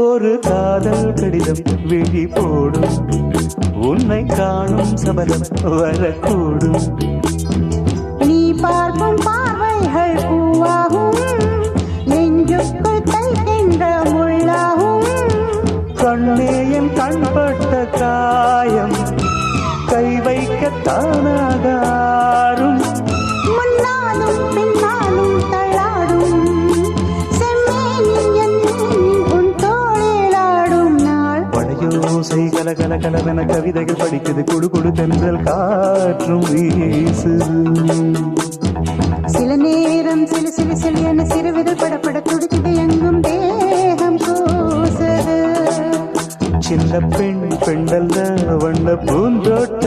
ஒரு காதல் கடிதம் விழி போடும், உன்னை காணும் சபலம் வரக்கூடும். நீ பார்க்கும் பார்வைகள் பூவாகும், நெஞ்சுக்குள் தைக்கின்ற முள்ளாகும். கண்ணே என் கண்பட்ட காயம் கை வைக்க தானாகாரும். முன்னாலும் பின்னாலும் தள்ளாடும் செம்மேனி என் உன் தோளிலாடும் நாள். படையோசை கல கல கலவென கவிதைகள் படிக்குது, குடு குடு தென்றல் காற்றும் வீசுது. சில நேரம் சிலு சிலு சிலு என சிறுவிதழ் படப்பட துடிக்குது, எங்கும் தேகம் கூசுது. சின்ன பெண் பெண்டல்ல வண்ண பூந்தோட்ட